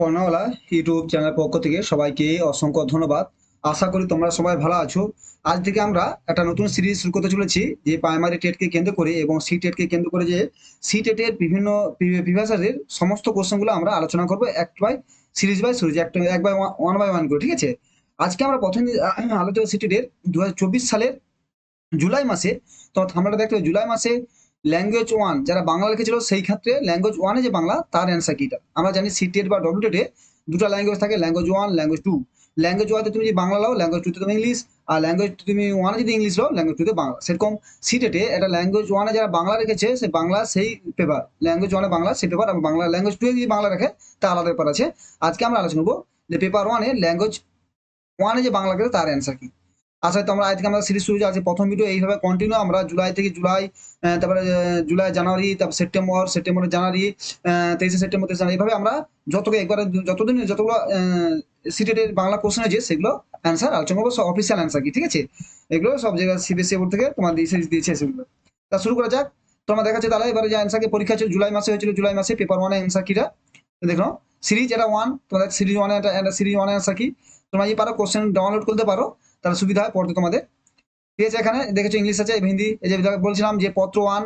কর্ণওয়ালা YouTube channel পক্ষ থেকে সবাইকে অসংখ্য ধন্যবাদ। আশা করি তোমরা সবাই ভালো আছো। আজ থেকে আমরা একটা নতুন সিরিজ শুরু করতে চলেছি, যে প্রাইমারি টেটকে কেন্দ্র করে এবং সি টেটকে কেন্দ্র করে, যে সি টেটের বিভিন্ন বিভাষাদের সমস্ত কোশ্চেনগুলো আমরা আলোচনা করবো এক বাই সিরিজ একটা এক বাই ওয়ান বাই ওয়ান করে, ঠিক আছে? আজকে আমরা প্রথমে আলোচনা সি টেটের 2024 সালের জুলাই মাসে। তো আমরা দেখতে পাই জুলাই মাসে ল্যাঙ্গুয়েজ ওয়ান যারা বাংলা লিখেছিল, সেই ক্ষেত্রে ল্যাঙ্গুয়েজ ওয়ানে যে বাংলা, তার অ্যান্সার কিটা আমরা জানি। সিটেট বা ডব্লিউটেটে দুটো ল্যাঙ্গুয়েজ থাকে, language one, language two. Language ওয়ানে তুমি যদি বাংলা লাও, ল্যাঙ্গুয়েজ টুতে তুমি ইংলিশ। আর ল্যাঙ্গুয়েজ তুমি ওয়ানে যদি ইংলিশ লাও, ল্যাঙ্গুয়েজ টুতে বাংলা। সেরকম সিটেটে এটা ল্যাঙ্গুয়েজ ওয়ানে যারা বাংলা রেখেছে, সে বাংলা সেই পেপার, ল্যাঙ্গুয়েজ ওয়ানে বাংলা সেই পেপার, এবং বাংলা ল্যাঙ্গুয়েজ টু যদি বাংলা রাখে, তা আলাদা পেপার আছে। আজকে আমরা আলোচনা করবো যে পেপার ওয়ানে ল্যাঙ্গুয়েজ ওয়ানে যে বাংলা রেখেছে তার অ্যান্সার কি। আশা করি তোমরা আজকে আমরা সিরিজ শুরু আছে প্রথম ভিডিও এইভাবে কন্টিনিউ, আমরা জুলাই থেকে জুলাই, তারপরে জুলাই জানুয়ারি, তারপর সেপ্টেম্বর জানুয়ারি, 23শে সেপ্টেম্বর 23শে জানুয়ারি, এইভাবে আমরা যতগুলো একবারে যতদিন যতগুলো সিটেটের বাংলা কোশ্চেন আছে, সেগুলো অ্যান্সার আলোচনা করবো, অফিসিয়াল অ্যান্সার কি, ঠিক আছে? এগুলো সব জায়গায় সিবিএসসি বোর্ড থেকে তোমার সিরিজ দিয়েছে সেগুলো। তা শুরু করা যাক। তোমরা দেখাচ্ছে তাহলে এবারে যে অ্যান্সারকে পরীক্ষা ছিল জুলাই মাসে, হয়েছিল জুলাই মাসে পেপার ওয়ানে অ্যান্সার কিটা দেখো। সিরিজ এটা ওয়ান, তোমাদের সিরিজ ওয়ানে এটা সিরিজ ওয়ানে অ্যান্সার কি। তোমরা যদি পারো কোশ্চেন ডাউনলোড করতে পারো, তাহলে সুবিধা হয় পড়তে তোমাদের। ঠিক আছে, এখানে দেখেছো ইংলিশ আছে, হিন্দি। এই যে বলছিলাম যে পত্র ওয়ান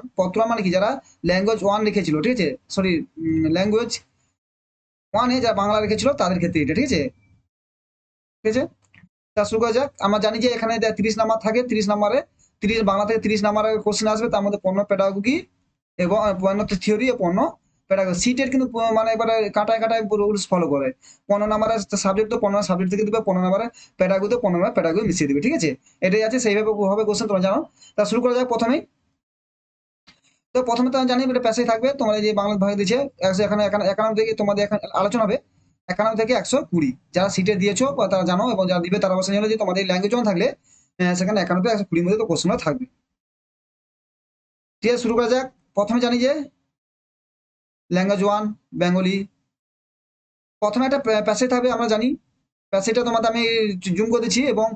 মানে কি, যারা ল্যাঙ্গুয়েজ ওয়ান লিখেছিল, ঠিক আছে, সরি, ল্যাঙ্গুয়েজ ওয়ানে যারা বাংলা লিখেছিল তাদের ক্ষেত্রে এটা, ঠিক আছে। ঠিক আছে, তা শুরু করা যাক। আমরা জানি যে এখানে 30 নাম্বার থাকে, 30 নাম্বারে 30 বাংলা থেকে 30 নাম্বারের কোশ্চেন আসবে, তার মধ্যে 15 পেডাগোগি এবং 15 থিওরি ও 15 পেডাগোগি। সিটের কিন্তু মানে এবারে কাটায় কাটায় রুলস ফলো করে। 15 নাম্বারের সাবজেক্ট তো 15 সাবজেক্ট থেকে দিবে, 15 নাম্বারে পেডাগোগি তো 15 পেডাগোগি মিশিয়ে দিবে, ঠিক আছে। এটাই আছে, সেইভাবে হবে কোশ্চেন, তোমরা জানো। তা শুরু করা যাক প্রথমেই। তো প্রথমে তো আমি জানি এটা প্যাসেজ থাকবে, তোমার এই যে বাংলা ভাগে দিয়েছে 100, এখানে 91 থেকে তোমাদের এখানে আলোচনা হবে 91 থেকে 120। যারা সিটে দিয়েছো বা তারা জানো, এবং যারা দিবে তারা অবশ্যই জানো যে তোমাদের ল্যাঙ্গুয়েজ ওয়ান থাকলে সেখানে 91 থেকে 120 মধ্যে তো কোশ্চেন থাকবে। ঠিক আছে, শুরু করা যাক। প্রথমে জানি যে ল্যাঙ্গুয়েজ ওয়ান বেঙ্গলি, প্রথমে একটা প্যাসেজ থাকবে, আমরা জানি। প্যাসেজটা তোমাদের আমি জুম করে দিচ্ছি এবং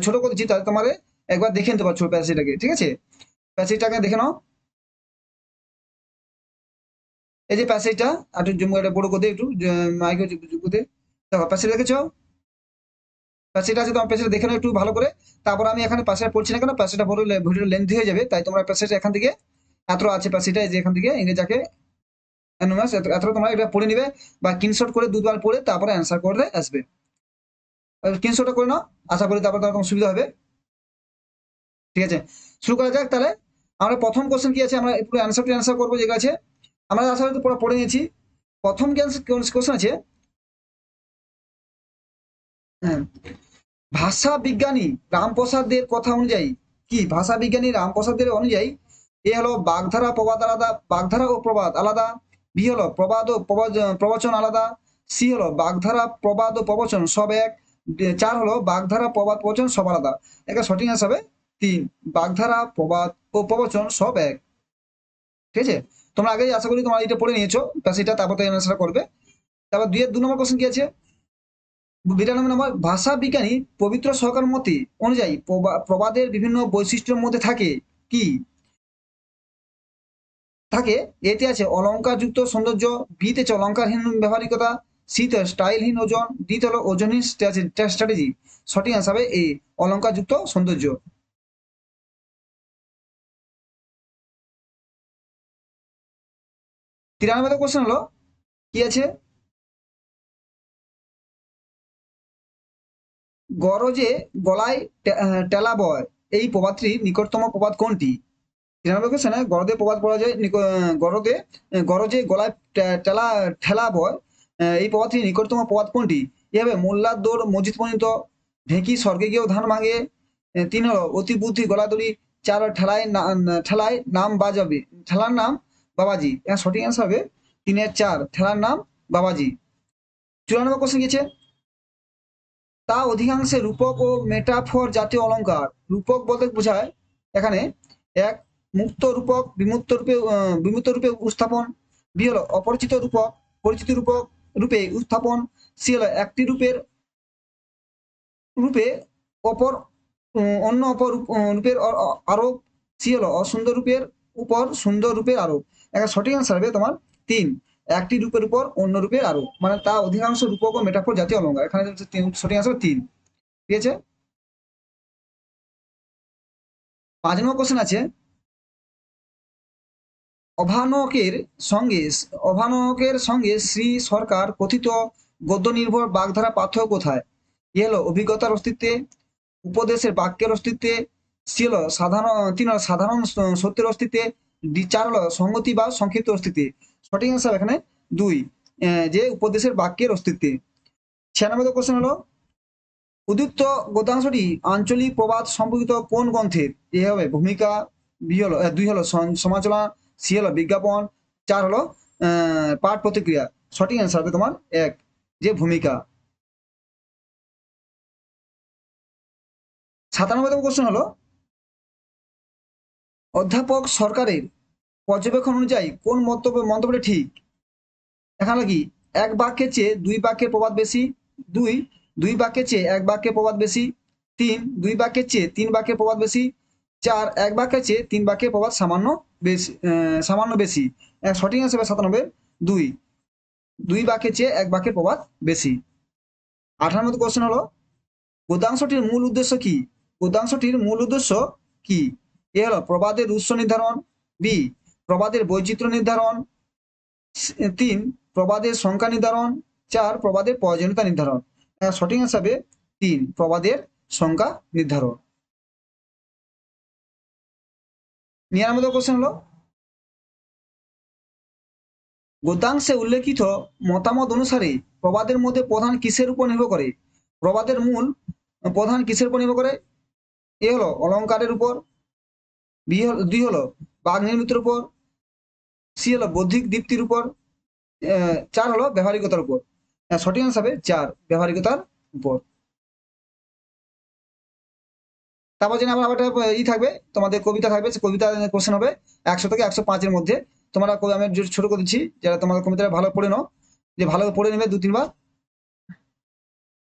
ছোট করে দিচ্ছি, তাহলে তোমাদের একবার দেখে নিতে পারছো প্যাসেজটাকে, ঠিক আছে। প্যাসেজটাকে দেখে নাও। এই যে প্যাসেজটা একটু জুম করে বড় করে একটু মাইকে করে দেখো, প্যাসেজ দেখেছো? প্যাসেজটা আছে, তোমার প্যাসেজটা দেখে নাও একটু ভালো করে। তারপর আমি এখানে প্যাসেজটা পড়ছি না, কেন প্যাসেজটা বড় ভিডিও লেন্থি হয়ে যাবে, তাই তোমরা প্যাসেজটা এখান থেকে এত আছে প্যাসেজটা, এই যে এখান থেকে ইংরেজাকে অ্যানোনাস এত তোমরা এটা পড়ে নিবে, বা স্ক্রিনশট করে দুবার পড়ে তারপরে অ্যান্সার করে আসবে। স্ক্রিনশটটা করে নাও, আশা করি তারপর তোমার সুবিধা হবে। ঠিক আছে, শুরু করা যাক তাহলে। আমরা প্রথম কোশ্চেন কি আছে, আমরা পুরো অ্যান্সার করবো যেগুলো আছে। আমরা আশা করি পুরো পড়ে নিয়েছি। প্রথম কোশ্চেন আছে, হ্যাঁ, ভাষা বিজ্ঞানী রামপ্রসাদের কথা অনুযায়ী, কি ভাষা বিজ্ঞানী রামপ্রসাদের অনুযায়ী এ হলো বাগধারা প্রবাদ আলাদা, বাগধারা ও প্রবাদ আলাদা। বি হলো প্রবাদ ও প্রবচন আলাদা। সি হলো বাগধারা প্রবাদ ও প্রবচন সব এক। 4 হলো বাগধারা প্রবাদ প্রবচন সব আলাদা। এটা সঠিক অ্যান্সার হবে 3, বাগধারা প্রবাদ ও প্রবচন সব এক। ঠিক আছে, তোমরা আগে আশা করি তোমরা এটা পড়ে নিয়েছো প্যাসেজটা, তারপর তো অ্যান্সার করবে। তারপর 2 নম্বর কোশ্চেন কি আছে, 92 নম্বর, ভাষা বিজ্ঞানী পবিত্র সরকার মতে অনুযায়ী প্রবাদের বিভিন্ন বৈশিষ্ট্যের মধ্যে থাকে কি, থাকে এতে আছে অলঙ্কারযুক্ত সৌন্দর্য, বিতে আছে অলঙ্কারহীন ব্যবহারিকতা, সিতে স্টাইলহীন ওজন, ডিতে হলো ওজনহীন স্ট্র্যাটেজি। সঠিক অ্যান্সার হবে এ, অলঙ্কারযুক্ত সৌন্দর্য। 93 কোশ্চেন হলো, কি আছে, গরজে গলায় টেলা বয়, এই প্রবাদটির নিকটতম প্রবাদ কোনটি? 93 কোশ্চেনে গরদে প্রবাদ পড়া যায়, গরদে গরজে গলায় টেলা ঠেলা বয়, এই প্রবাদটির নিকটতম প্রবাদ কোনটি? এ হবে মোল্লার দৌড় মসজিদ পর্যন্ত, ঢেঁকি স্বর্গে গিয়েও ধান ভাঙে, 3 হলো অতি বুদ্ধি গলাদড়ি, 4 হলো ঠেলায় নাম বাজাবে, ঠেলার নাম বাবাজি। এর সঠিক অ্যান্সার হবে 3-এর 4, ঠেলার নাম বাবাজি। 94 কোশ্চেন গেছে, তা অধিকাংশে রূপক ও মেটাফর জাতীয় অলঙ্কার। রূপক বলতে বোঝায় এখানে, এক, মুক্ত রূপক বিমূর্ত রূপে উপস্থাপন। বি হলো অপরিচিত রূপক পরিচিত রূপে উপস্থাপন। সি হলো একটি রূপে অপর অন্য অপর রূপের আরোপ। সি হলো অসুন্দর রূপের উপর সুন্দর রূপের আরোপ। একটা সঠিক অ্যান্সার হবে তোমার 3, একটি রূপের উপর অন্য রূপের আরোপ, মানে তা অধিকাংশ রূপক ও মেটাফোর জাতীয় অলঙ্কার। এখানে হচ্ছে সঠিক আনসার 3। ঠিক আছে। 5 নম্বর কোশ্চেন আছে, অভানকের সঙ্গে অভানকের সঙ্গে শ্রী সরকার কথিত গদ্য নির্ভর বাগধারা পার্থক্য কোথায়? এ হলো অভিজ্ঞতার অস্তিত্বে, উপদেশের বাক্যের অস্তিত্বে, সি হলো সাধারণ, 3 হলো সাধারণ সত্যের অস্তিত্বে, 4 হলো সংগতি বা সংক্ষিপ্ত অস্তিত্বে। সঠিক অ্যান্সার এখানে 2, যে উপদেশের বাক্যের অস্তিত্বে। 96 কোশ্চেন হলো, উদ্যুক্ত গদ্যাংশটি আঞ্চলিক প্রবাদ সম্পর্কিত কোন গ্রন্থের? এ হবে ভূমিকা, বি হলো 2 হলো সমালোচনা, সি হলো বিজ্ঞাপন, 4 হলো পাঠ প্রতিক্রিয়া। সঠিক অ্যান্সার হবে তোমার 1, যে ভূমিকা। 97তম কোশ্চেন হলো, অধ্যাপক সরকারের পর্যবেক্ষণ অনুযায়ী কোন মন্তব্যটি ঠিক? এখানে কি, এক বাক্যের চেয়ে দুই বাক্যের প্রবাদ বেশি, দুই, দুই বাক্যের চেয়ে এক বাক্যের প্রবাদ বেশি, তিন, দুই বাক্যের চেয়ে তিন বাক্যের প্রবাদ বেশি, চার, এক বাক্যের চেয়ে তিন বাক্যের প্রবাদ সামান্য বেশি। সঠিক হিসেবে 97, 2, দুই বাক্যের চেয়ে এক বাক্যের প্রবাদ বেশি। 98 কোশ্চেন হলো, গদ্যাংশটির মূল উদ্দেশ্য কি? গদ্যাংশটির মূল উদ্দেশ্য কি? এ হলো প্রবাদের উৎস নির্ধারণ, বি প্রবাদের বৈচিত্র্য নির্ধারণ, 3 প্রবাদের সংখ্যা নির্ধারণ, 4 প্রবাদের প্রয়োজনীয়তা নির্ধারণ। সঠিক হিসাবে 3 প্রবাদের সংখ্যা নির্ধারণ। 99 কোশ্চেন হলো, গদ্যাংশে উল্লেখিত মতামত অনুসারে প্রবাদের মধ্যে প্রধান কিসের উপর নির্ভর করে? প্রবাদের মূল প্রধান কিসের উপর নির্ভর করে? এ হলো অলঙ্কারের উপর, বি হলো 2 হলো বাঘ নির্মিতের উপর, সি হলো বৌদ্ধিক দীপ্তির উপর, 4 হলো ব্যবহারিকতার উপর। সঠিক হিসাবে 4 ব্যবহারিকতার উপর। তারপর যেন আবার একটা থাকবে, তোমাদের কবিতা থাকবে, কবিতা কোশ্চেন হবে 100 থেকে 105-এর মধ্যে। তোমরা আমি ছোট করে দিচ্ছি, যারা তোমাদের কবিতাটা ভালো পড়ে নাও, যে ভালো পড়ে নেবে 2-3 বার।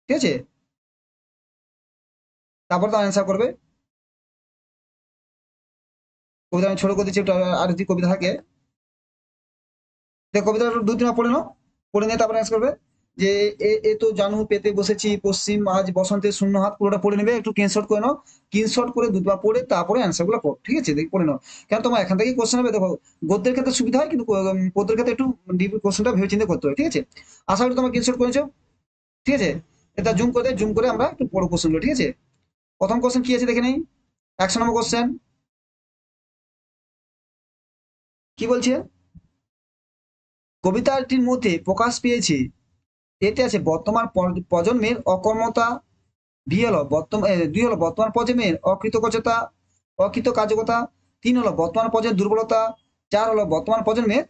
ঠিক আছে, তারপর তো অ্যান্সার করবে। কবিতা আমি ছোট করে দিচ্ছি, আর যদি কবিতা থাকে, কবিতা 2-3 বার পড়ে নাও, পড়ে নিয়ে তারপর অ্যান্সার করবে। যে এ তো জানু পেতে বসেছি পশ্চিম আজ বসন্তের শূন্য হাত, পুরোটা পড়ে নেবে, একটু স্ক্রিনশট করে নাও, স্ক্রিনশট করে 2বার পড়ে তারপরে অ্যান্সার গুলো পড়ো। ঠিক আছে, পড়ে নাও, কেন তোমার এখান থেকেই কোশ্চেন হবে। দেখো, গদ্যের ক্ষেত্রে সুবিধা হয়, কিন্তু পদ্যের ক্ষেত্রে একটু ডিপ কোশ্চেনটা ভেবে চিন্তে করতে হয়। ঠিক আছে, আশা করি তোমার স্ক্রিনশট করেছো। ঠিক আছে, এটা জুম করে আমরা একটু বড় কোশ্চেন গুলো। ঠিক আছে, প্রথম কোশ্চেন কি আছে দেখে নেই। 100 নম্বর কোশ্চেন কি বলছে, কবিতাটির মধ্যে প্রকাশ পেয়েছে, এতে আছে বর্তমান প্রজন্মের অকর্মতা, দুই হলো বর্তমান প্রজন্মের অকৃতকার্যতা, 3 হলো বর্তমান প্রজন্মের দুর্বলতা, 4 হলো বর্তমান প্রজন্মের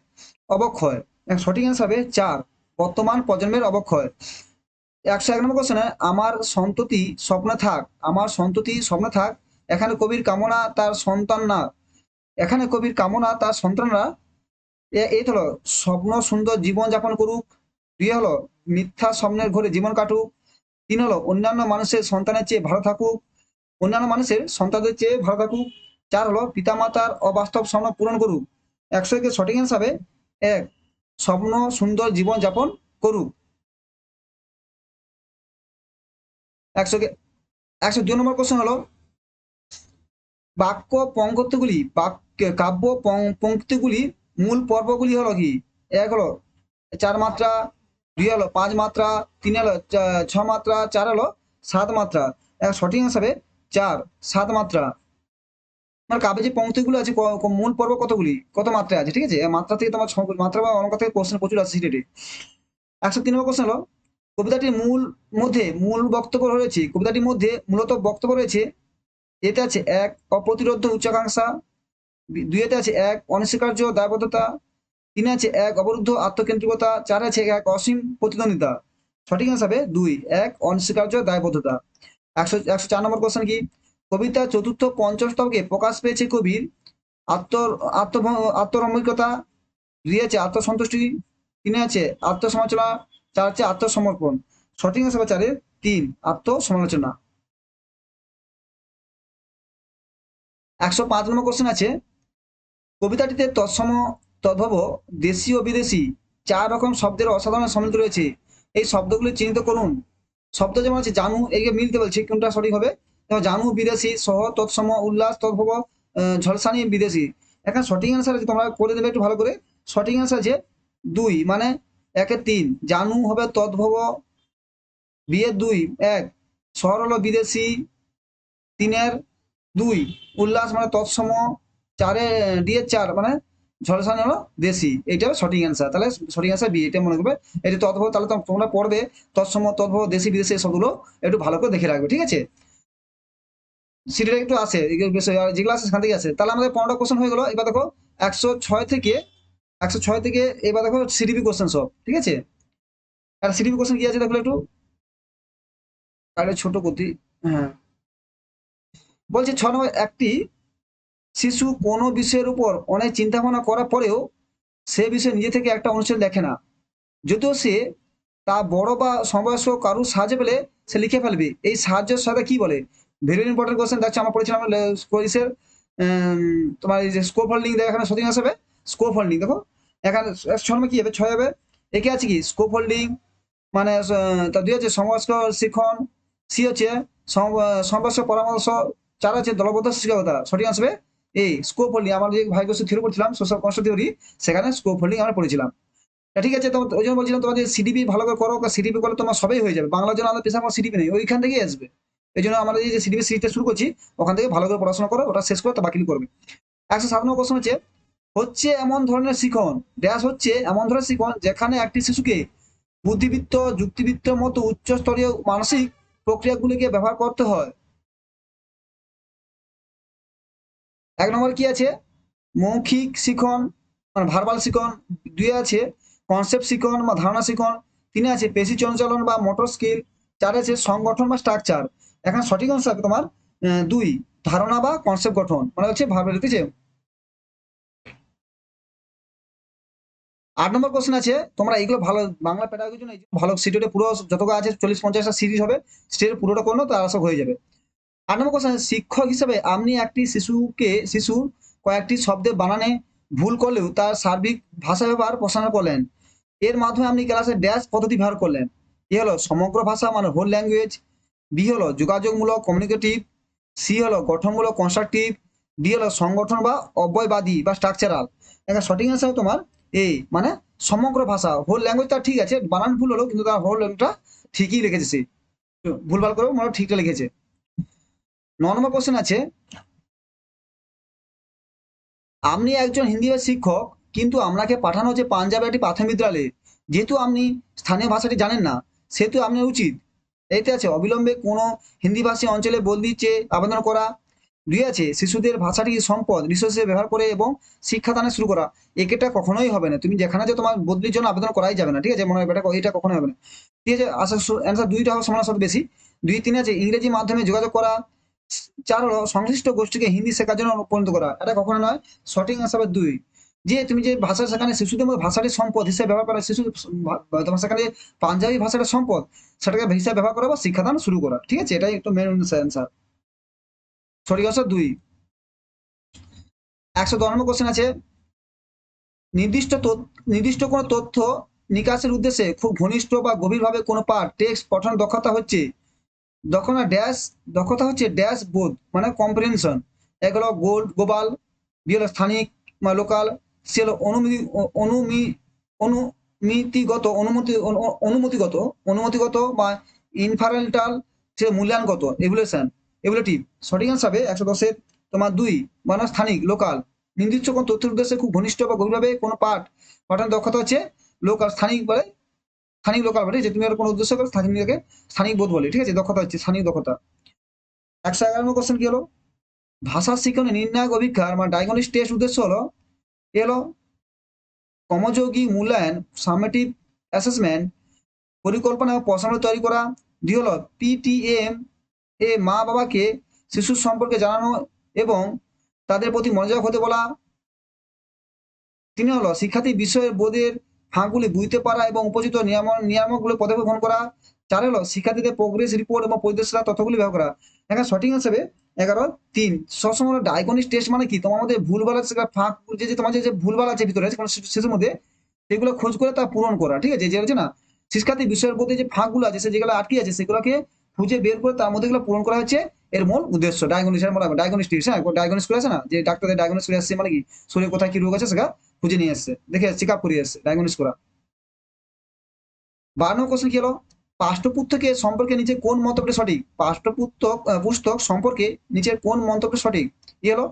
অবক্ষয়। সঠিক অ্যান্সার হবে 4 বর্তমান প্রজন্মের অবক্ষয়। 101 নম্বর কোশ্চেনে, আমার সন্ততি স্বপ্নে থাক, এখানে কবির কামনা তার সন্তান না, এখানে কবির কামনা তার সন্তানরা এই হলো স্বপ্ন সুন্দর জীবন যাপন করুক, 2 হলো মিথ্যা স্বপ্নের ঘরে জীবন কাটুক, 3 হলো অন্যান্য মানুষের সন্তানের চেয়ে ভালো থাকুক, অন্যান্য মানুষের সন্তানদের চেয়ে ভালো থাকুক, 4 হলো পিতামাতার অবাস্তব স্বপ্ন পূরণ করুক। 100 সঠিক অ্যান্সার হবে 1 স্বপ্ন সুন্দর জীবন যাপন করুক। 100 102 নম্বর কোশ্চেন হলো, কাব্য পঙ্ক্তিগুলি মূল পর্বগুলি হলো কি? 1 হলো 4 মাত্রা, 2 হলো 5 মাত্রা, 3 হলো 6 মাত্রা, 4 হলো 7 মাত্রা। সঠিক হিসাবে 4 7 মাত্রা। মানে কাব্যে যে পঙ্ক্তিগুলো আছে, মূল পর্ব কতগুলি, কত মাত্রা আছে? ঠিক আছে, মাত্রা থেকে তোমার মাত্রা বা অলঙ্কার থেকে কোশ্চেন প্রচুর আছে সিটেটে। 103 নম্বর কোশ্চেন হলো, কবিতাটির মূল বক্তব্য রয়েছে, কবিতাটির মধ্যে মূলত বক্তব্য রয়েছে, এতে আছে 1 অপ্রতিরোধ্য উচ্চাকাঙ্ক্ষা, 2 আছে 1 অনস্বীকার্য দায়বদ্ধতা, 3 আছে 1 অবরুদ্ধ আত্মকেন্দ্রিকতা, 4 আছে 1 অসীম প্রতিদ্বন্দ্বিতা। সঠিক হিসাবে 2 1 অনস্বীকার্য দায়বদ্ধতা। 104 নম্বর কোশ্চেন কি, কবিতা চতুর্থ পঞ্চম স্তবকে প্রকাশ পেয়েছে কবির আত্মরম্যকতা, 2 আছে আত্মসন্তুষ্টি, 3 আছে আত্মসমালোচনা, 4 আছে আত্মসমর্পণ। সঠিক হিসাবে 4 3 আত্মসমালোচনা। 105 নম্বর কোশ্চেন আছে, কবিতাটিতে তৎসম তদ্ভব দেশি ও বিদেশি 4 রকম শব্দের অসাধারণ সম্মিলিত রয়েছে, এই শব্দগুলি চিহ্নিত করুন। শব্দ যেমন আছে জানু, একে মিলতে বলছি কোনটা সঠিক হবে। যেমন জানু বিদেশি, সহ, তৎসম, উল্লাস, তদ্ভব, ঝলসানি বিদেশি। এখানে সঠিক অ্যান্সার আছে, তোমরা করে দেবে একটু ভালো করে। সঠিক অ্যান্সার আছে 2, মানে 1-এর 3। জানু হবে তদ্ভব, বিয়ের 2 1, শহর হলো বিদেশি 3-এর 2, উল্লাস মানে তৎসম 4-এ ডি-এর 4 মানে ঝলসানি হলো দেশি। এইটা সঠিক অ্যান্সার। তাহলে সঠিক অ্যান্সার বি, এটা মনে করবে। এটা তদ্ভব, তাহলে তোমরা পড়বে তৎসম, তদ্ভব, দেশি, বিদেশি এই শব্দগুলো একটু ভালো করে দেখে রাখবে, ঠিক আছে। সিটিটা একটু আসে এগুলো বিষয়, আর যেগুলো আসে সেখান থেকে আসে। তাহলে আমাদের 15টা কোশ্চেন হয়ে গেল। এবার দেখো 106 থেকে 106 থেকে এবার দেখো সিডিপি কোশ্চেন সব, ঠিক আছে। আর সিডিপি কোশ্চেন কি আছে দেখো একটু, আরে ছোট করতে। হ্যাঁ, বলছে 6 নম্বর, একটি শিশু কোনো বিষয়ের উপর অনেক চিন্তা ভাবনা করার পরেও সে বিষয়ে নিজে থেকে একটা অনুচ্ছেদ লেখে না, যদিও সে তা বড় বা সমবয়স্ক কারুর সাহায্য পেলে সে লিখে ফেলবে। এই সাহায্যের সাথে কি বলে? Very important question. দেখছো আমরা পড়েছিলাম কোরিসের তোমার এই যে স্কোপ হোল্ডিং, দেখো এখানে সঠিক আসবে স্কোপ হোল্ডিং। দেখো এখানে 6 নম্বর কি হবে, 6 হবে। একে আছে কি স্কোপ হোল্ডিং, মানে তা 2 আছে সমবয়স্ক শিক্ষণ, সি হচ্ছে সমবয়স্ক পরামর্শ, 4 আছে দলবদ্ধ শিক্ষকতা। সঠিক আসবে এই স্কোপ হোল্ডিং। আমরা যে ভাইগোস থিওরি পড়ছিলাম, সোশ্যাল কনস্ট্রাক্ট থিওরি, সেখানে স্কোপ হোল্ডিং আমরা পড়েছিলাম। ঠিক আছে, তো ওই জন্য বলছিলাম তোমাদের সিডিপি ভালো করে করো, সিডিপি করলে তোমার সবই হয়ে যাবে। বাংলার জন্য আমাদের পেশা কোনো সিডিপি নেই, ওইখান থেকেই আসবে। এই জন্য আমরা এই যে সিডিপি সিরিজটা শুরু করছি, ওখান থেকে ভালো করে পড়াশোনা করো, ওটা শেষ করে তো বাকি করবে। 107 নম্বর প্রশ্ন হচ্ছে, হচ্ছে এমন ধরনের শিখন, ড্যাশ হচ্ছে এমন ধরনের শিখন যেখানে একটি শিশুকে বুদ্ধিবৃত্ত, যুক্তিবৃত্তের মতো উচ্চস্তরীয় মানসিক প্রক্রিয়াগুলিকে ব্যবহার করতে হয়। 1 নম্বর কি আছে মৌখিক শিখন, মানে ভার্বাল শিখন। 2 আছে কনসেপ্ট শিখন বা ধারণা শিখন। 3 আছে পেশি সঞ্চালন বা মোটর স্কিল। 4 আছে সংগঠন বা স্ট্রাকচার। এখানে সঠিক অংশ হবে তোমার 2, ধারণা বা কনসেপ্ট গঠন, মানে হচ্ছে ভার্বাল, ঠিক আছে। 8 নম্বর কোশ্চেন আছে, তোমরা এগুলো ভালো বাংলা প্যাডাগোজির জন্য ভালো সিটেটে পুরো যতগুলো আছে 40-50টা সিরিজ হবে, সিটের পুরোটা করলো তো আশা হয়ে যাবে। 8 নম্বর কোশ্চেন, শিক্ষক হিসেবে আপনি একটি শিশুর কয়েকটি শব্দের বানানে ভুল করলেও তার সার্বিক ভাষা ব্যবহার প্রসারণ করলেন। এর মাধ্যমে আপনি ক্লাসে ড্যাশ পদ্ধতি ব্যবহার করলেন। এ হলো সমগ্র ভাষা মানে হোল ল্যাঙ্গুয়েজ, বি হলো যোগাযোগমূলক কমিউনিকেটিভ, সি হলো গঠনমূলক কনস্ট্রাকটিভ, ডি হলো সংগঠন বা অব্যয়বাদী বা স্ট্রাকচারাল। এখানে সঠিক অ্যান্সার তোমার এই, মানে সমগ্র ভাষা হোল ল্যাঙ্গুয়েজটা ঠিক আছে, বানান ভুল হলো কিন্তু তার হোলটা ঠিকই লিখেছে সে, ভুলভাল করেও মানে ঠিকটা লিখেছে। 9 নম্বর কোশ্চেন আছে, আপনি একজন হিন্দি শিক্ষক, কিন্তু আপনাকে পাঠানো হচ্ছে পাঞ্জাবে একটি প্রাথমিক বিদ্যালয়ে। যেহেতু আপনি স্থানীয় ভাষাটি জানেন না, সেহেতু আপনার উচিত, এতে আছে অবিলম্বে কোনো হিন্দিভাষী অঞ্চলে বদলি চেয়ে আবেদন করা। 2 আছে শিশুদের ভাষাটি সম্পদ রিসোর্স হিসেবে ব্যবহার করে এবং শিক্ষাদানে শুরু করা। এটা কখনোই হবে না, তুমি যেখানে যে তোমার বদলির জন্য আবেদন করাই যাবে না, ঠিক আছে, মনে হয় এটা কখনোই হবে না। ঠিক আছে, আশা অ্যান্সার 2টা হবে সমান সাথে বেশি। 2 3 আছে ইংরেজি মাধ্যমে যোগাযোগ করা। 4 হলো সংশ্লিষ্ট গোষ্ঠীকে হিন্দি শেখার জন্য অনুপ্রাণিত করা। এটা কখনো নয়, সঠিক আনসার হবে 2। যে তুমি যে ভাষা সেখানে শিশুদের মধ্যে ভাষাটি সম্পদ হিসেবে ব্যবহার করা, শিশু তোমার সেখানে পাঞ্জাবি ভাষাটা সম্পদ, সেটাকে হিসাবে ব্যবহার করা বা শিক্ষাদান শুরু করা, ঠিক আছে, এটাই একটু মেন অ্যান্সার। সঠিক আনসার 2। 110 নম্বর কোশ্চেন আছে, নির্দিষ্ট কোনো তথ্য নিকাশের উদ্দেশ্যে খুব ঘনিষ্ঠ বা গভীরভাবে কোনো পাঠ টেক্সট পঠন দক্ষতা হচ্ছে, দক্ষতা হচ্ছে ড্যাশ বোধ মানে কম্প্রিহেনশন। এক হলো গ্লোবাল, বি হলো স্থানিক বা লোকাল, সি হলো অনুমিতিগত অনুমতিগত বা ইনফারেন্টাল, সে মূল্যায়নগত এভুলেটিভ। সঠিক অ্যান্সার হবে 110-এর তোমার 2, মানে স্থানিক লোকাল। নির্দিষ্ট কোনো তথ্যের উদ্দেশ্যে খুব ঘনিষ্ঠ বা গভীরভাবে কোনো পাঠন দক্ষতা হচ্ছে লোকাল, স্থানিক বলে স্থানিক লোকাল বলে, যে তুমি আর কোনো উদ্দেশ্য করে স্থানীয়কে স্থানিক বোধ বলে, ঠিক আছে, দক্ষতা হচ্ছে স্থানিক দক্ষতা। 111 নম্বর কোশ্চেন কি হলো, ভাষা শিক্ষণে নির্ণায়ক অভিজ্ঞার মানে ডায়াগনস্টিক টেস্ট উদ্দেশ্য হলো, এলো কর্মযোগী মূল্যায়ন সামেটিভ অ্যাসেসমেন্ট, পরিকল্পনা ও প্রশ্নাবলী তৈরি করা। 2 হলো পিটিএম এ মা বাবাকে শিশুর সম্পর্কে জানানো এবং তাদের প্রতি মনোযোগ হতে বলা। 3 হলো শিক্ষার্থী বিষয়ের বোধের ফাঁকগুলি বুঝতে পারা এবং উপযুক্ত নিয়ামকগুলো পদক্ষেপ গ্রহণ করা। 4 হলো শিক্ষার্থীদের প্রোগ্রেস রিপোর্ট এবং পরিদর্শনা তথ্যগুলি ব্যবহার করা। এখানে সঠিক হিসেবে 11-3। সবসময় ডায়াগনস্টিক টেস্ট মানে কি, তোমার মধ্যে ভুলভাল আছে ফাঁক, যে তোমার যে ভুলভাল আছে ভিতরে শিশুর মধ্যে, সেগুলো খোঁজ করে তা পূরণ করা, ঠিক আছে? যে আছে না, শিক্ষার্থী বিষয়ের প্রতি যে ফাঁকগুলো আছে, সে যেগুলো আটকে আছে সেগুলোকে খুঁজে বের করে তার মধ্যে এগুলো পূরণ করা হচ্ছে এর মূল উদ্দেশ্য। ডায়াগনোসিস মনে হবে, ডায়াগনোস্টিক্স, হ্যাঁ, ডায়াগনোস করে আছে না, যে ডাক্তারদের ডায়াগনোস করে আসছে, মানে কি শরীরে কোথায় কি রোগ আছে সেটা খুঁজে নিয়ে আসছে, দেখে চেক আপ করিয়ে আসছে, ডায়াগনোস করা। 12 কোশ্চেন কি হলো, পাঠ্যপুস্তকে সম্পর্কে নিচে কোন মন্তব্যটি সঠিক? পুস্তক সম্পর্কে নিচের কোন মন্তব্য সঠিক? কি হলো,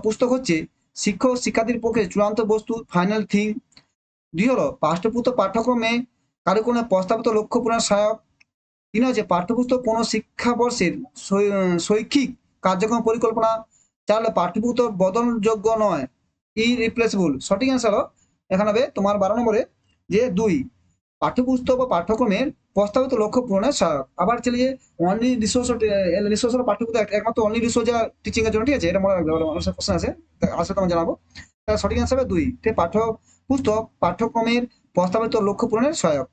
পুস্তক হচ্ছে শিক্ষক শিক্ষার্থীর পক্ষে চূড়ান্ত বস্তু, ফাইনাল থিং। 2 হলো পাঠ্যপুস্তক পাঠ্যক্রমে কারিকুলামে প্রস্তাবিত লক্ষ্য পূরণের সহায়ক। 3 হচ্ছে পাঠ্যপুস্তক কোনো শিক্ষাবর্ষের শৈক্ষিক কার্যক্রম পরিকল্পনা। 4 হলো পাঠ্যপুস্তক বদলযোগ্য নয়, ইরিপ্লেসেবল। সঠিক অ্যান্সার হলো এখানে হবে তোমার 12 নম্বরে যে 2, পাঠ্যপুস্তক বা পাঠ্যক্রমের প্রস্তাবিত লক্ষ্য পূরণের সহায়ক। আবার চলে যে অনলি রিসোর্স হলো পাঠ্যপুস্তক একমাত্র অনলি রিসোর্স যা টিচিং এর জন্য, ঠিক আছে? এটা মনে রাখবে, মানুষের কোশ্চেন আছে, আসলে তোমার জানাবো। তার সঠিক অ্যান্সার হবে 2, ঠিক, পাঠ্যপুস্তক পাঠ্যক্রমের প্রস্তাবিত লক্ষ্য পূরণের সহায়ক।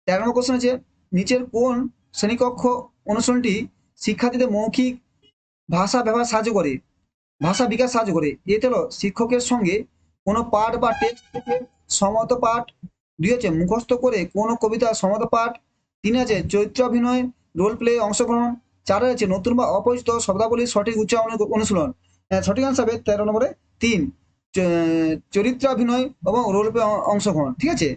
13 নম্বর কোশ্চেন আছে, নিচের কোন শ্রেণীকক্ষ অনুশীলনটি শিক্ষার্থীদের মৌখিক ভাষা ব্যবহার সাহায্য করে, ভাষা বিকাশ সাহায্য করে? এতে হলো শিক্ষকের সঙ্গে কোনো পাঠ বা টেক্সট থেকে সমত পাঠ। 2 হচ্ছে মুখস্থ করে কোনো কবিতা সমত পাঠ। 3 আছে চরিত্রাভিনয় রোল প্লে অংশগ্রহণ। 4 হচ্ছে নতুন বা অপরিচিত শব্দাবলীর সঠিক উচ্চারণ অনুশীলন। সঠিক আনসার হবে 13 নম্বরে 3, চরিত্রাভিনয় এবং রোল প্লে অংশগ্রহণ, ঠিক আছে?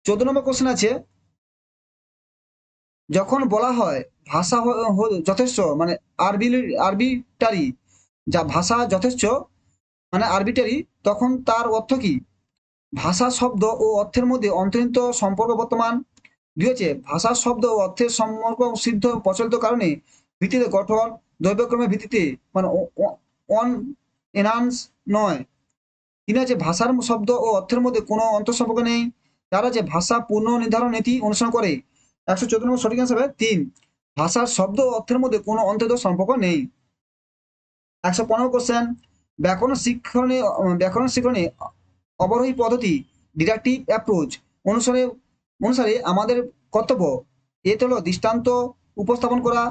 14 নম্বর কোশ্চেন আছে, যখন বলা হয় ভাষা যথেষ্ট মানে আরবিটারি, যা ভাষা যথেষ্ট মানে আরবিটারি, তখন তার অর্থ কি? ভাষা শব্দ ও অর্থের মধ্যে অন্তর্নিহিত সম্পর্ক বর্তমান। 2 হচ্ছে ভাষার শব্দ ও অর্থের সম্পর্ক সিদ্ধ প্রচলিত কারণে ভিত্তিতে গঠন, দ্রব্যক্রমের ভিত্তিতে, মানে অন এনহান্স নয়। 3 হচ্ছে ভাষার শব্দ ও অর্থের মধ্যে কোনো অন্তঃসম্পর্ক নেই। 4 হচ্ছে ভাষা পূর্ণ নির্ধারণ নীতি অনুসরণ করে। 114 নম্বর সঠিক অ্যান্সার হবে 3, ভাষার শব্দ ও অর্থের মধ্যে কোনো অন্তর্নিহিত সম্পর্ক নেই। 115 কোশ্চেন, ব্যাকরণ শিক্ষণে অবরোহী পদ্ধতি, ডিডাক্টিভ অ্যাপ্রোচ অনুসারে অনুসারে আমাদের কর্তব্য। এতে হলো দৃষ্টান্ত উপস্থাপন করা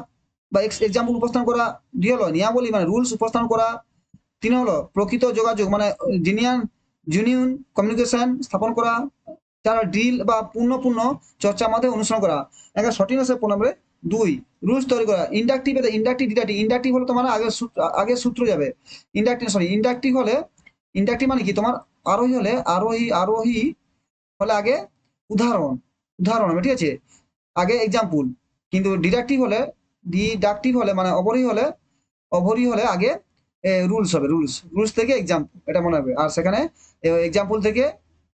বা এক্সাম্পল উপস্থাপন করা। 2 হলো নিয়মাবলী মানে রুলস উপস্থাপন করা। 3 হলো প্রকৃত যোগাযোগ মানে জুনিয়ন কমিউনিকেশন স্থাপন করা। 4 ড্রিল বা পূর্ণ চর্চার মাধ্যমে অনুসরণ করা। একটা সঠিক আছে 15 নম্বরে 2, রুলস তৈরি করা। ইন্ডাকটিভ হলো তোমার আগে সূত্র যাবে। ইন্ডাকটিভ মানে কি তোমার, আরোহী হলে আগে উদাহরণ উদাহরণ হবে, ঠিক আছে, আগে এক্সাম্পল। কিন্তু ডিডাকটিভ হলে মানে অবরোহী হলে আগে রুলস হবে, রুলস থেকে এক্সাম্পল, এটা মনে রাখবে। আর সেখানে এক্সাম্পল থেকে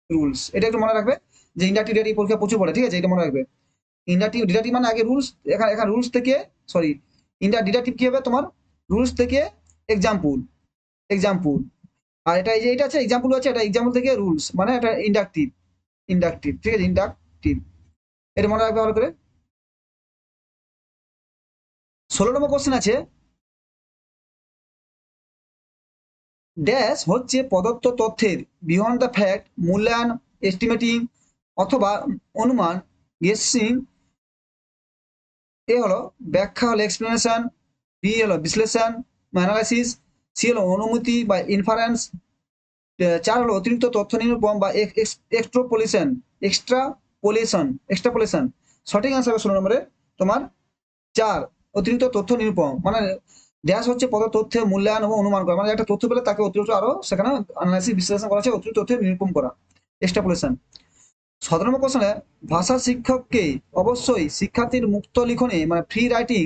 রুলস, এটা একটু মনে রাখবে যে ইন্ডাকটিভ পরীক্ষা প্রচুর পড়ে, ঠিক আছে? এটা মনে রাখবে। ডিডাকটিভ মানে আগে রুলস, এখানে রুলস থেকে, সরি, ডিডাকটিভ কি হবে তোমার, রুলস থেকে এক্সাম্পল। আর এটা এই যে এটা আছে এক্সাম্পল আছে, এটা এক্সাম্পল থেকে রুলস, মানে এটা ইন্ডাকটিভ, ঠিক আছে, ইন্ডাকটিভ, এটা মনে রাখবে ভালো করে। 16 নম্বর কোশ্চেন আছে, ড্যাশ হচ্ছে প্রদত্ত তথ্যের বিয়ন্ড দ্য ফ্যাক্ট মূল্যায়ন, এস্টিমেটিং অথবা অনুমান, গেসিং। এ হলো ব্যাখ্যা হলো এক্সপ্লেনেশন, বি হলো বিশ্লেষণ অ্যানালাইসিস, সি হলো অনুমতি বা ইনফারেন্স। 4 হলো অতিরিক্ত তথ্য নিরূপণ বা এক্সট্রাপোলেশন। সঠিক আনসার হবে 16 নম্বরে তোমার 4, অতিরিক্ত তথ্য নিরূপণ। মানে ড্যাশ হচ্ছে প্রদত্ত তথ্যের মূল্যায়ন এবং অনুমান করা, মানে একটা তথ্য পেলে তাকে অতিরিক্ত আরো সেখানে অ্যানালাইসিস বিশ্লেষণ করা আছে, অতিরিক্ত তথ্যের নিরূপণ করা, এক্সট্রাপোলেশন। 17 নম্বর কোশ্চেনে, ভাষা শিক্ষককে অবশ্যই শিক্ষার্থীর মুক্ত লিখনে মানে ফ্রি রাইটিং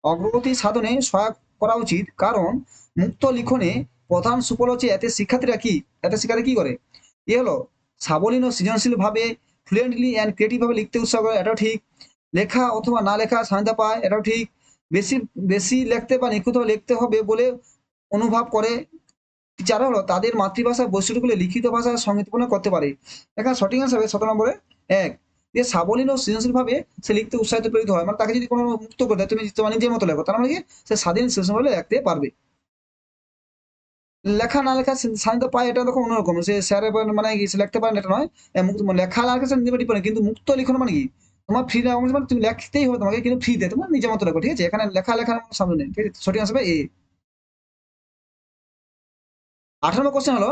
অগ্রগতি সাধনে সহায়ক করা উচিত, কারণ মুক্ত লিখনে প্রধান সুফল হচ্ছে এতে শিক্ষার্থী কি করে? এ হলো সাবলীল ও সৃজনশীল ভাবে ফ্লুয়েন্টলি অ্যান্ড ক্রিয়েটিভ ভাবে লিখতে উৎসাহ করে, এটাও ঠিক। লেখা অথবা না লেখা স্বাধীনতা পায়, এটাও ঠিক। বেশি বেশি লিখতে বা নিখুঁতভাবে লিখতে হবে বলে অনুভব করে। যারা হলো তাদের মাতৃভাষার বৈশিষ্ট্যগুলি লিখিত ভাষায় সংক্ষিপ্তপূর্ণ করতে পারে। এখানে সঠিক অ্যান্সার হবে 17 নম্বরে 1, যে সাবলীল ও সৃজনশীল ভাবে সে লিখতে উৎসাহিত প্রেরিত হয়, মানে তাকে যদি কোনো মুক্ত করে দেয়, তুমি তোমার নিজের মতো লেখো, তার মানে কি সে স্বাধীন সৃজনশীল ভাবে লিখতে পারবে। লেখা না লেখা স্বাধীনতা পায়, এটা দেখো অন্যরকম, সে স্যারের মানে কি সে লিখতে পারেন এটা নয়। লেখা না লেখা সে নিজে ডিপেন্ড, কিন্তু মুক্ত লিখন মানে কি তোমার ফ্রি মানে তুমি লিখতেই হবে তোমাকে, কিন্তু ফ্রিতে তোমার নিজের মতো লেখো, ঠিক আছে? এখানে লেখা লেখার সামনে নেই, ঠিক আছে? সঠিক আসবে এ। 18 নম্বর কোশ্চেন হলো,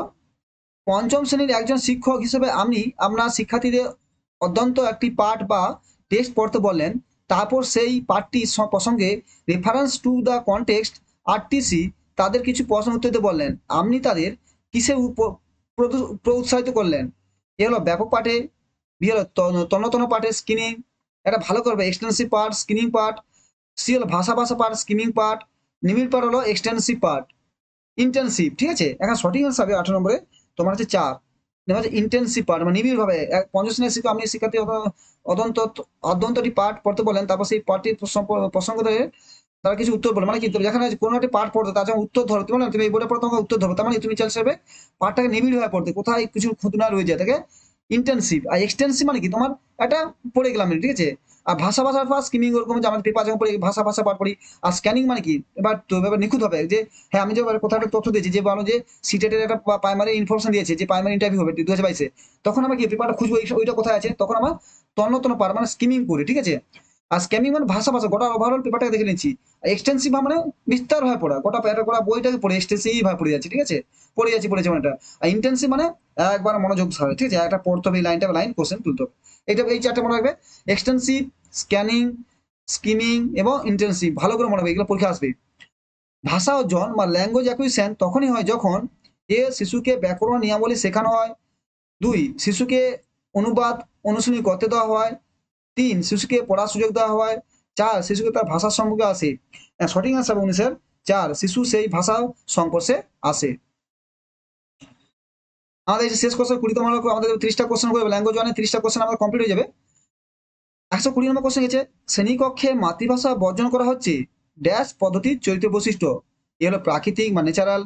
পঞ্চম শ্রেণীর একজন শিক্ষক হিসেবে আপনি আপনার শিক্ষার্থীদের অত্যন্ত একটি পাঠ বা টেক্সট পড়তে বললেন, তারপর সেই পাঠটি প্রসঙ্গে reference to the context RTC তাদের কিছু প্রশ্ন উত্তর দিতে বললেন, আপনি তাদের কিসে প্রোৎসাহিত করলেন? এ হলো ব্যাপক পাঠে, বি হলো তন্নতন্ন পাঠে স্কিনিং, এটা ভালো করবে এক্সটেন্সিভ পার্ট, স্কিনিং পার্ট, সি হলো ভাষা ভাষা পার্ট, স্কিমিং পার্ট, নিবিড় পার্ট হলো এক্সটেন্সিভ পার্ট, ইন্টেন্সিভ। ঠিক আছে, এখন সঠিক অ্যান্সার হবে 18 নম্বরে তোমার হচ্ছে 4, হচ্ছে ইন্টেন্সিভ পার্ট, মানে নিবিড় ভাবে পঞ্চম শ্রেণীর শিক্ষক আপনি শিক্ষার্থী অদন্ত অধ্যন্তটি পাঠ পড়তে বলেন, তারপর সেই পাঠটির প্রসঙ্গ ধরে তারা কিছু উত্তর বলে, মানে কি যেখানে কোনো একটা পাঠ পড়তে তার যখন উত্তর ধরো, তুমি না তুমি এই বইটা পড়ে তোমাকে উত্তর ধরো, তার মানে তুমি চাইছে পাঠটাকে নিবিড় হয়ে পড়তে, কোথায় কিছু খুঁতনা রয়ে যায় তাকে ইন্টেন্সিভ। আর এক্সটেন্সিভ মানে কি তোমার এটা পড়ে গেলাম, ঠিক আছে। আর ভাষা ভাষার পাঠ স্কিমিং, ওরকম যে আমাদের পেপার যখন পড়ি ভাষা ভাষা পাঠ পড়ি। আর স্ক্যানিং মানে কি, এবার তো এবার নিখুঁত হবে যে হ্যাঁ আমি যে কোথাও একটা তথ্য দিয়েছি, যে বলো যে সিটেটের একটা প্রাইমারি ইনফরমেশন দিয়েছে যে প্রাইমারি ইন্টারভিউ হবে 2022-এ, তখন আমরা কি পেপারটা খুঁজবো ওইটা কোথায় আছে, তখন আমার তন্ন তন্ন পার মানে স্কিমিং করি, ঠিক আছে। আর স্ক্যামিং মানে ভাষা ভাষা গোটা ওভারঅল পেপারটাকে দেখে নিচ্ছি। এক্সটেন্সিভ মানে বিস্তার হয়ে পড়া, গোটা প্যারা গোটা বইটাকে পড়ে এক্সটেন্সিভ ভাবে পড়ে যাচ্ছে, ঠিক আছে, পড়েছে মানে এটা। আর ইন্টেন্সিভ মানে একবার মনোযোগ সহায়, ঠিক আছে, একটা পড়তে হবে, এই লাইনটা লাইন কোশ্চেন তুলতে হবে। এইটা এই চারটে মনে রাখবে, এক্সটেন্সিভ, স্ক্যানিং, স্কিমিং এবং ইন্টেন্সিভ, ভালো করে মনে রাখবে, এগুলো পরীক্ষা আসবে। ভাষা অর্জন বা ল্যাঙ্গুয়েজ অ্যাকুইজিশন তখনই হয় যখন এ শিশুকে ব্যাকরণ নিয়মাবলী শেখানো হয়, 2 শিশুকে অনুবাদ অনুশীলনী করতে দেওয়া হয়, 3 শিশুকে পড়ার সুযোগ দেওয়া হয়, 4 শিশুকে তার ভাষার সম্পর্কে আসে। সঠিক আনসার 19-এর 4, শিশু সেই ভাষা সংস্পর্শে আসে। আমাদের এই যে শেষ কোশ্চেন 20তম আমাদের 30টা কোশ্চেন করে ল্যাঙ্গুয়েজ ওয়ানে 30টা কোশ্চেন আমাদের কমপ্লিট হয়ে যাবে। 120 নম্বর কোশ্চেন গেছে, শ্রেণীকক্ষে মাতৃভাষা বর্জন করা হচ্ছে ড্যাশ পদ্ধতির চরিত্র বৈশিষ্ট্য। এ হলো প্রাকৃতিক মানে ন্যাচারাল,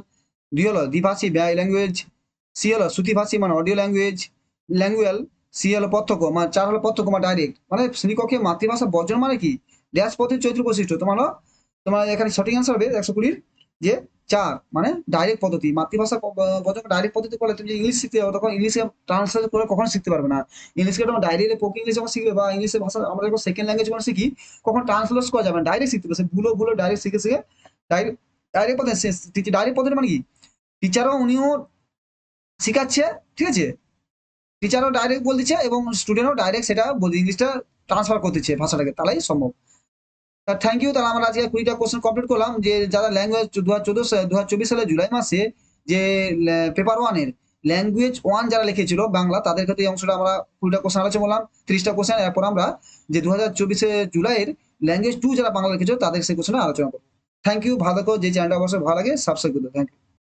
2 হলো দ্বিভাষী ব্যয় ল্যাঙ্গুয়েজ, সি হলো শ্রুতিভাষী মানে অডিও ল্যাঙ্গুয়েজ ল্যাঙ্গুয়াল, সি হলো প্রত্যক্ষ মানে 4 হলো প্রত্যক্ষ মানে ডাইরেক্ট। মানে শ্রেণীকক্ষে মাতৃভাষা বর্জন মানে কি, ড্যাশ পদ্ধতির চরিত্র বৈশিষ্ট্য, তোমার হলো তোমার এখানে সঠিক অ্যান্সার হবে 120 যে 4 মানে ডাইরেক্ট পদ্ধতি। মাতৃভাষা বর্জন ডাইরেক্ট পদ্ধতি করলে তুমি ইংলিশ শিখতে যাবো তখন ইংলিশে ট্রান্সলেট করে কখনো শিখতে পারবে না। ইংলিশকে তোমার ডাইরেক্ট পোক ইংলিশ যখন শিখবে বা ইংলিশের ভাষা আমরা যখন সেকেন্ড ল্যাঙ্গুয়েজ যখন শিখি, কখন ট্রান্সলেট করা যাবে না, ডাইরেক্ট শিখতে হবে, ভুলো ভুলো ডাইরেক্ট শিখে শিখে ডাইরেক্ট ডাইরেক্ট পদ্ধতি, ডাইরেক্ট পদ্ধতি মানে কি টিচারও উনিও শিখাচ্ছে, ঠিক আছে, টিচারও ডাইরেক্ট বল দিচ্ছে এবং স্টুডেন্টও ডাইরেক্ট সেটা ইংলিশটা ট্রান্সফার করতেছে ভাষাটাকে, তাহলেই সম্ভব। Thank you. তাহলে আমরা আজকে 20টা কোশ্চেন কমপ্লিট করলাম, যে যারা ল্যাঙ্গুয়েজ 2024 সালে জুলাই মাসে যে পেপার ওয়ানের ল্যাঙ্গুয়েজ ওয়ান যারা লিখেছিল বাংলা, তাদের ক্ষেত্রে এই অংশটা আমরা 20টা কোশ্চেন আলোচনা করলাম, 30টা কোশ্চেন। এরপর আমরা যে 2024 জুলাইয়ের ল্যাঙ্গুয়েজ টু যারা বাংলা লিখেছিল তাদের সেই কোশ্চেন আলোচনা করবো। থ্যাংক ইউ, ভালো থাকো, যে চ্যানেলটা অবশ্যই ভালো লাগে সাবস্ক্রাইব করতে, থ্যাংক ইউ।